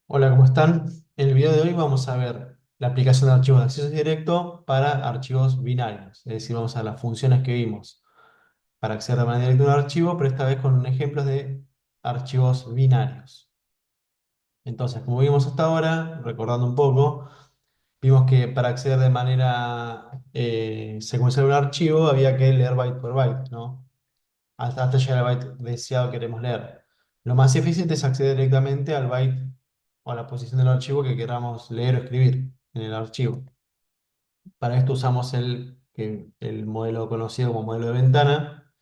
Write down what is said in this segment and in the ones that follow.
Hola, ¿cómo están? En el video de hoy vamos a ver la aplicación de archivos de acceso directo para archivos binarios. Es decir, vamos a las funciones que vimos para acceder de manera directa a un archivo, pero esta vez con ejemplos de archivos binarios. Entonces, como vimos hasta ahora, recordando un poco, vimos que para acceder de manera secuencial a un archivo había que leer byte por byte, ¿no? Hasta llegar al byte deseado que queremos leer. Lo más eficiente es acceder directamente al byte o a la posición del archivo que queramos leer o escribir en el archivo. Para esto usamos el modelo conocido como modelo de ventana,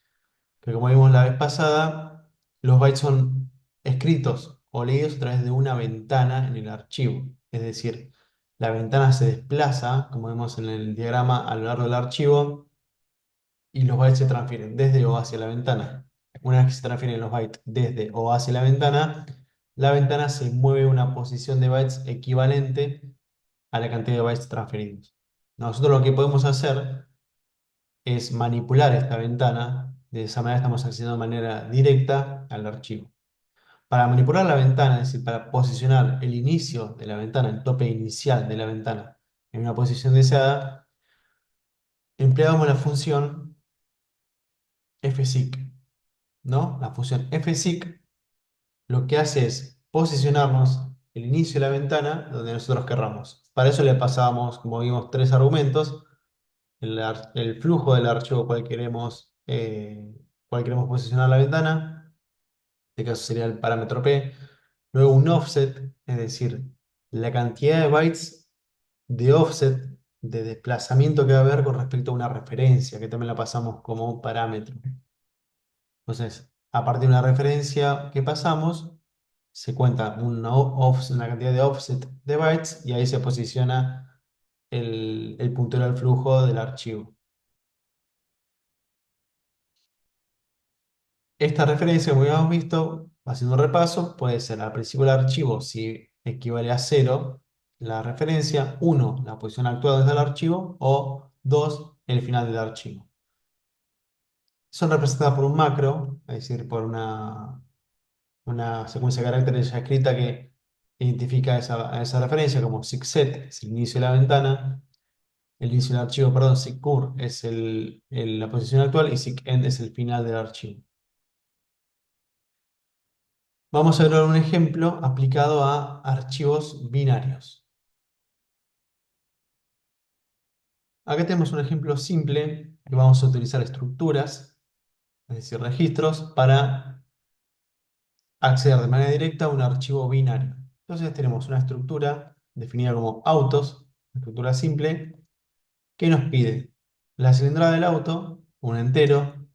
que como vimos la vez pasada, los bytes son escritos o leídos a través de una ventana en el archivo. Es decir, la ventana se desplaza, como vemos en el diagrama, a lo largo del archivo y los bytes se transfieren desde o hacia la ventana. Una vez que se transfieren los bytes desde o hacia la ventana se mueve una posición de bytes equivalente a la cantidad de bytes transferidos. Nosotros lo que podemos hacer es manipular esta ventana, de esa manera estamos accediendo de manera directa al archivo. Para manipular la ventana, es decir, para posicionar el inicio de la ventana, el tope inicial de la ventana en una posición deseada, empleamos la función fseek, ¿no? La función fseek lo que hace es posicionarnos el inicio de la ventana donde nosotros querramos. Para eso le pasamos, como vimos, tres argumentos: el flujo del archivo cual queremos posicionar la ventana, en este caso sería el parámetro P, luego un offset, es decir, la cantidad de bytes de offset, de desplazamiento que va a haber con respecto a una referencia, que también la pasamos como un parámetro. Entonces, a partir de una referencia que pasamos, se cuenta una cantidad de offset de bytes y ahí se posiciona el puntero al flujo del archivo. Esta referencia, como habíamos visto, haciendo un repaso, puede ser al principio del archivo si equivale a 0 la referencia, 1 la posición actual desde el archivo o 2 el final del archivo. Son representadas por un macro, es decir, por una secuencia de caracteres ya escrita que identifica esa referencia como sigset, es el inicio de la ventana, el inicio del archivo, perdón, sigcur es la posición actual y sigend es el final del archivo. Vamos a ver un ejemplo aplicado a archivos binarios. Acá tenemos un ejemplo simple que vamos a utilizar estructuras, es decir, registros, para acceder de manera directa a un archivo binario. Entonces tenemos una estructura definida como autos, una estructura simple, que nos pide la cilindrada del auto, un entero,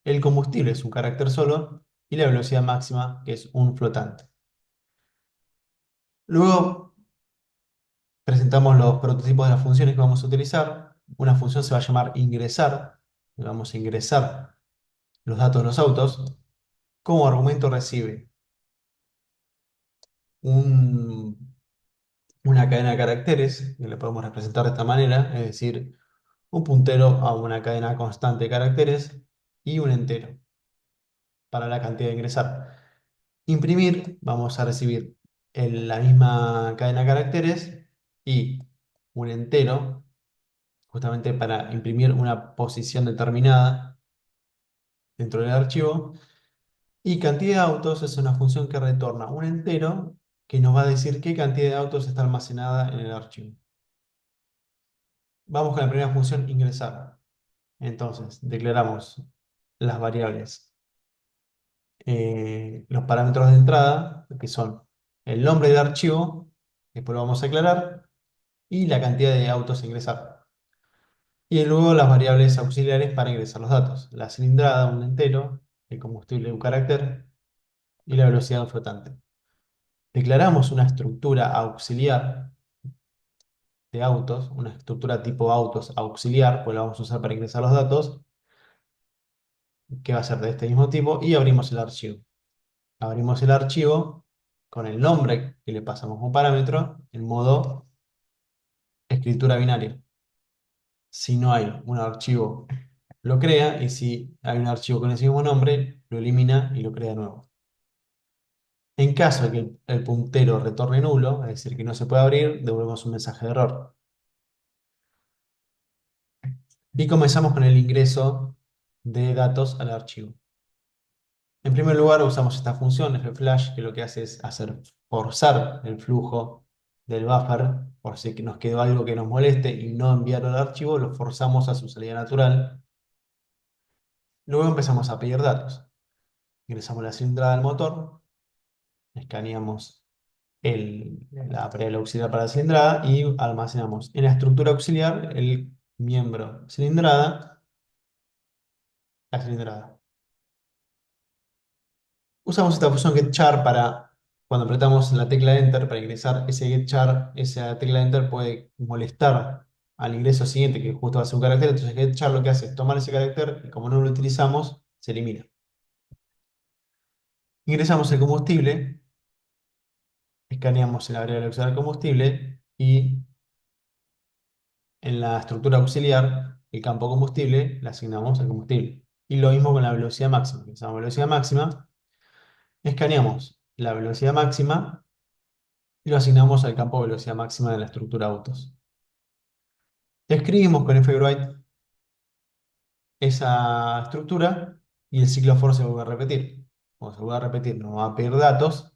el combustible es un carácter solo y la velocidad máxima, que es un flotante. Luego presentamos los prototipos de las funciones que vamos a utilizar. Una función se va a llamar ingresar, y vamos a ingresar los datos de los autos. Como argumento recibe un- una cadena de caracteres, que le podemos representar de esta manera, es decir, un puntero a una cadena constante de caracteres y un entero para la cantidad de ingresar. Imprimir, vamos a recibir la misma cadena de caracteres y un entero, justamente para imprimir una posición determinada dentro del archivo. Y cantidad de autos es una función que retorna un entero que nos va a decir qué cantidad de autos está almacenada en el archivo. Vamos con la primera función, ingresar. Entonces, declaramos las variables, los parámetros de entrada, que son el nombre del archivo, después lo vamos a declarar, y la cantidad de autos a ingresar. Y luego las variables auxiliares para ingresar los datos: la cilindrada, un entero, el combustible, un carácter, y la velocidad, un flotante. Declaramos una estructura auxiliar de autos, una estructura tipo autos auxiliar, pues la vamos a usar para ingresar los datos, que va a ser de este mismo tipo, y abrimos el archivo. Abrimos el archivo con el nombre que le pasamos como parámetro en modo escritura binaria. Si no hay un archivo, lo crea, y si hay un archivo con ese mismo nombre, lo elimina y lo crea de nuevo. En caso de que el puntero retorne nulo, es decir, que no se puede abrir, devolvemos un mensaje de error. Y comenzamos con el ingreso de datos al archivo. En primer lugar, usamos esta función fflash, que lo que hace es hacer forzar el flujo del buffer, por si que nos quedó algo que nos moleste y no enviarlo al archivo, lo forzamos a su salida natural. Luego empezamos a pedir datos. Ingresamos la cilindrada del motor, escaneamos la variable auxiliar para la cilindrada y almacenamos en la estructura auxiliar el miembro cilindrada, la cilindrada. Usamos esta función getChar para, cuando apretamos la tecla Enter para ingresar ese getChar, esa tecla Enter puede molestar al ingreso siguiente, que justo va a ser un carácter. Entonces getChar lo que hace es tomar ese carácter y como no lo utilizamos, se elimina. Ingresamos el combustible, escaneamos en la variable auxiliar del combustible y en la estructura auxiliar, el campo combustible, le asignamos al combustible. Y lo mismo con la velocidad máxima. Ingresamos velocidad máxima, escaneamos la velocidad máxima y lo asignamos al campo velocidad máxima de la estructura autos. Escribimos con fwrite esa estructura y el ciclo for se vuelve a repetir. Como se vuelve a repetir, nos va a pedir datos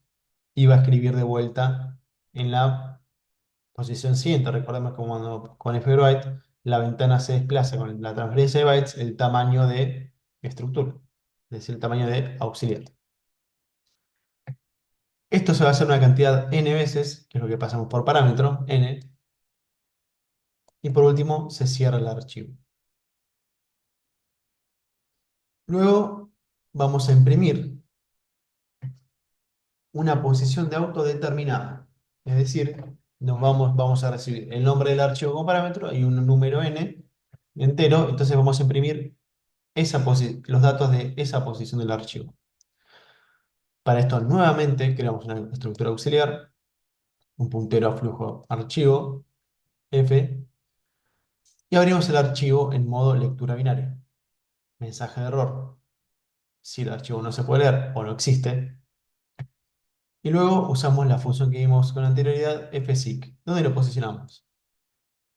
y va a escribir de vuelta en la posición siguiente. Recordemos que cuando con fwrite la ventana se desplaza con la transferencia de bytes el tamaño de estructura, es decir, el tamaño de auxiliar. Esto se va a hacer una cantidad n veces, que es lo que pasamos por parámetro, n, y por último se cierra el archivo. Luego vamos a imprimir una posición de auto determinada. Es decir, vamos a recibir el nombre del archivo como parámetro y un número n entero. Entonces vamos a imprimir los datos de esa posición del archivo. Para esto nuevamente creamos una estructura auxiliar, un puntero a flujo archivo, F, y abrimos el archivo en modo lectura binaria. Mensaje de error. Si el archivo no se puede leer o no existe. Y luego usamos la función que vimos con anterioridad, fseek. ¿Dónde lo posicionamos?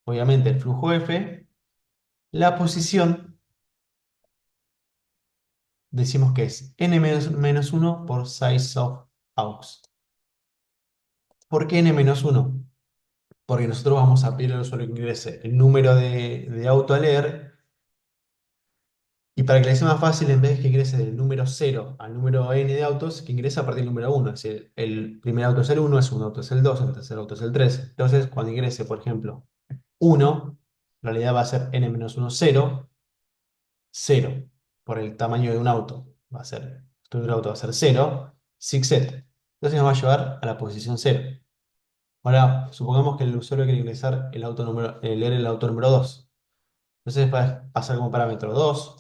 Obviamente el flujo F, la posición, decimos que es n-1 por size of aux. ¿Por qué n-1? Porque nosotros vamos a pedir al usuario que ingrese el número de auto a leer, y para que le sea más fácil, en vez de que ingrese del número 0 al número n de autos, que ingrese a partir del número 1. Es decir, el primer auto es el 1, el segundo auto es el 2, el tercer auto es el 3. Entonces, cuando ingrese, por ejemplo, 1, en realidad va a ser n-1, 0, 0, por el tamaño de un auto. Va a ser, el auto va a ser 0, 6set. Entonces nos va a llevar a la posición 0. Ahora, supongamos que el usuario quiere ingresar leer el auto número 2. Entonces va a pasar como parámetro 2.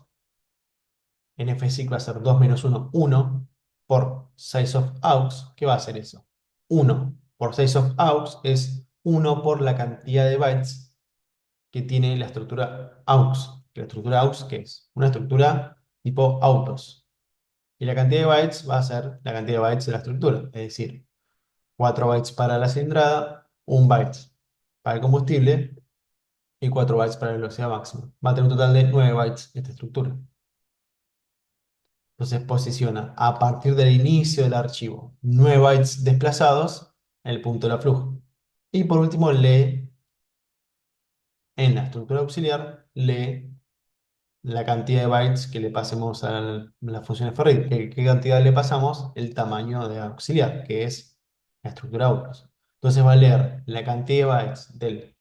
En fseek va a ser 2 menos 1, 1 por size of aux. ¿Qué va a hacer eso? 1 por size of aux es 1 por la cantidad de bytes que tiene la estructura aux. La estructura aux, ¿qué es? Una estructura tipo autos. Y la cantidad de bytes va a ser la cantidad de bytes de la estructura. Es decir, 4 bytes para la cilindrada, 1 byte para el combustible y 4 bytes para la velocidad máxima. Va a tener un total de 9 bytes esta estructura. Entonces posiciona a partir del inicio del archivo 9 bytes desplazados en el punto de la flujo. Y por último lee en la estructura auxiliar, lee la cantidad de bytes que le pasemos a la función FRIT. ¿Qué cantidad le pasamos? El tamaño de auxiliar, que es la estructura autos. Entonces va a leer la cantidad de bytes del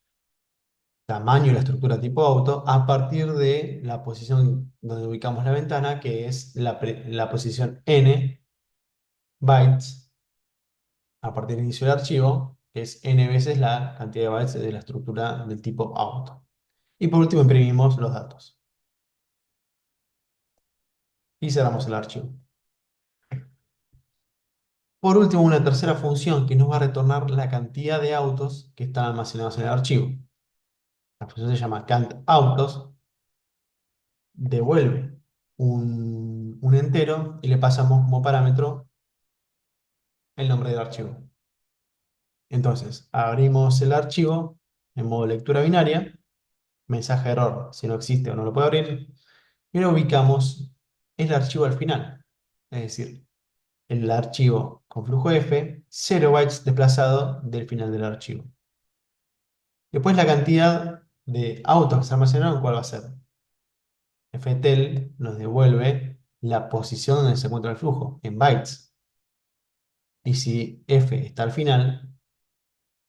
tamaño de la estructura tipo auto a partir de la posición donde ubicamos la ventana, que es la posición n bytes a partir del inicio del archivo, que es n veces la cantidad de bytes de la estructura del tipo auto. Y por último imprimimos los datos y cerramos el archivo. Por último, una tercera función que nos va a retornar la cantidad de autos que están almacenados en el archivo. La función se llama countAutos, devuelve un entero y le pasamos como parámetro el nombre del archivo. Entonces, abrimos el archivo en modo lectura binaria, mensaje de error, si no existe o no lo puede abrir, y lo ubicamos el archivo al final. Es decir, el archivo con flujo F, 0 bytes desplazado del final del archivo. Después la cantidad de autos que se almacenaron, ¿cuál va a ser? ftel nos devuelve la posición donde se encuentra el flujo, en bytes. Y si f está al final,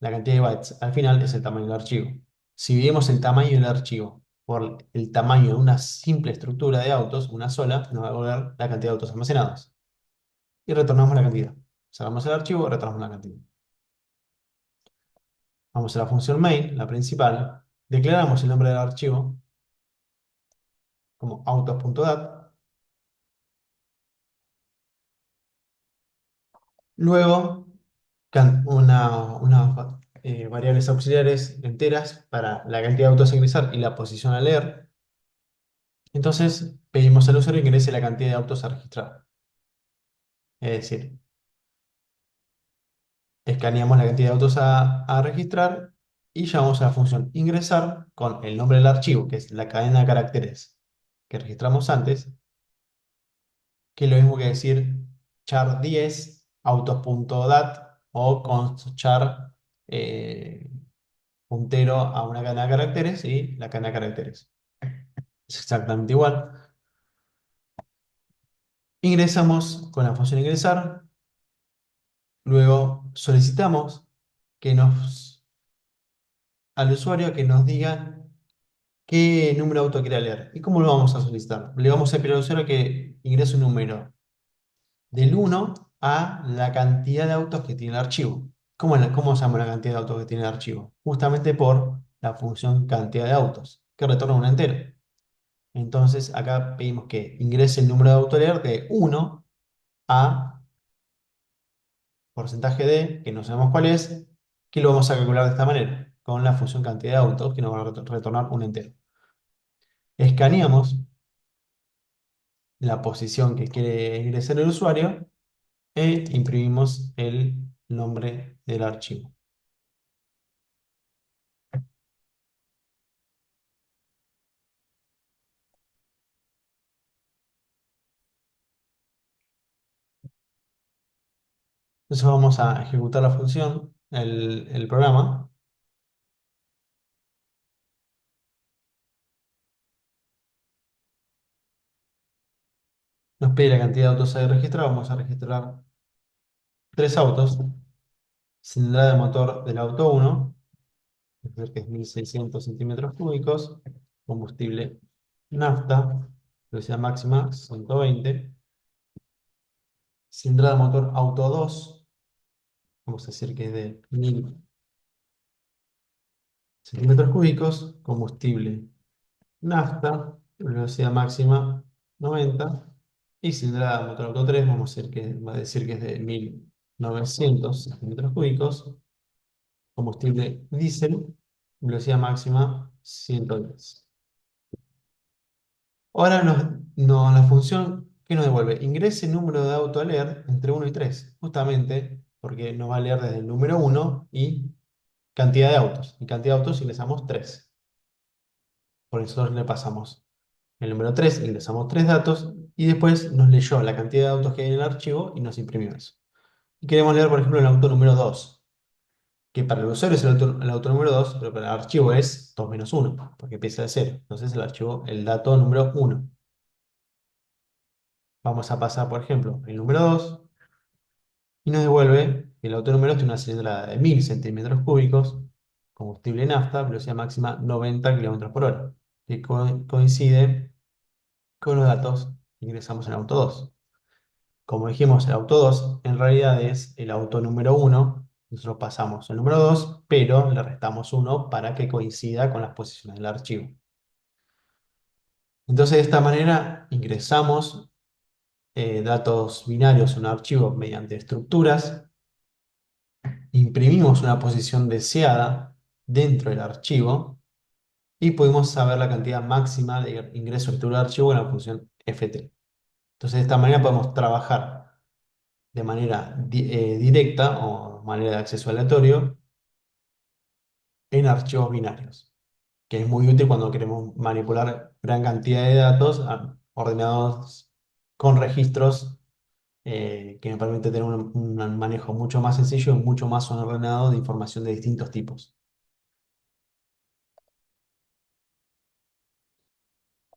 la cantidad de bytes al final es el tamaño del archivo. Si dividimos el tamaño del archivo por el tamaño de una simple estructura de autos, una sola, nos va a devolver la cantidad de autos almacenados. Y retornamos la cantidad. Cerramos el archivo, retornamos la cantidad. Vamos a la función main, la principal. Declaramos el nombre del archivo como autos.dat. Luego, variables auxiliares enteras para la cantidad de autos a ingresar y la posición a leer. Entonces, pedimos al usuario que ingrese la cantidad de autos a registrar. Es decir, escaneamos la cantidad de autos a registrar y llamamos a la función ingresar con el nombre del archivo, que es la cadena de caracteres que registramos antes, que es lo mismo que decir char 10 autos.dat o const char puntero a una cadena de caracteres y la cadena de caracteres. Es exactamente igual. Ingresamos con la función ingresar, luego solicitamos al usuario que nos diga qué número de auto quiere leer. ¿Y cómo lo vamos a solicitar? Le vamos a pedir al usuario que ingrese un número del 1 a la cantidad de autos que tiene el archivo. ¿Cómo se llama la cantidad de autos que tiene el archivo? Justamente por la función cantidad de autos, que retorna un entero. Entonces acá pedimos que ingrese el número de auto a leer de 1 a porcentaje de, que no sabemos cuál es, que lo vamos a calcular de esta manera, con la función cantidad de autos, que nos va a retornar un entero. Escaneamos la posición que quiere ingresar el usuario e imprimimos el nombre del archivo. Entonces vamos a ejecutar la función, el programa. Nos pide la cantidad de autos a registrar. Vamos a registrar 3 autos. Cilindrada de motor del auto 1, es decir, que es 1600 centímetros cúbicos. Combustible nafta, velocidad máxima 120. Cilindrada de motor auto 2, vamos a decir que es de 1000 centímetros cúbicos. Combustible nafta, velocidad máxima 90. Y cilindrada de motor auto 3, va a decir que es de 1900 centímetros cúbicos. Combustible diésel, velocidad máxima 110. Ahora la función que nos devuelve, ingrese el número de auto a leer entre 1 y 3, justamente porque nos va a leer desde el número 1 y cantidad de autos. Y cantidad de autos ingresamos 3. Por eso le pasamos el número 3, ingresamos 3 datos y después nos leyó la cantidad de autos que hay en el archivo y nos imprimió eso. Y queremos leer, por ejemplo, el auto número 2, que para el usuario es el auto número 2, pero para el archivo es 2 menos 1, porque empieza de 0. Entonces el dato número 1. Vamos a pasar, por ejemplo, el número 2 y nos devuelve que el auto número tiene una cilindrada de 1000 centímetros cúbicos, combustible nafta, velocidad máxima 90 kilómetros por hora, que coincide con los datos que ingresamos en el auto 2. Como dijimos, el auto 2 en realidad es el auto número 1. Nosotros pasamos el número 2, pero le restamos 1 para que coincida con las posiciones del archivo. Entonces, de esta manera ingresamos datos binarios en un archivo mediante estructuras, imprimimos una posición deseada dentro del archivo y podemos saber la cantidad máxima de ingreso a archivo en la función ft. Entonces, de esta manera podemos trabajar de manera directa o manera de acceso aleatorio en archivos binarios, que es muy útil cuando queremos manipular gran cantidad de datos ordenados con registros que me permite tener un manejo mucho más sencillo y mucho más ordenado de información de distintos tipos.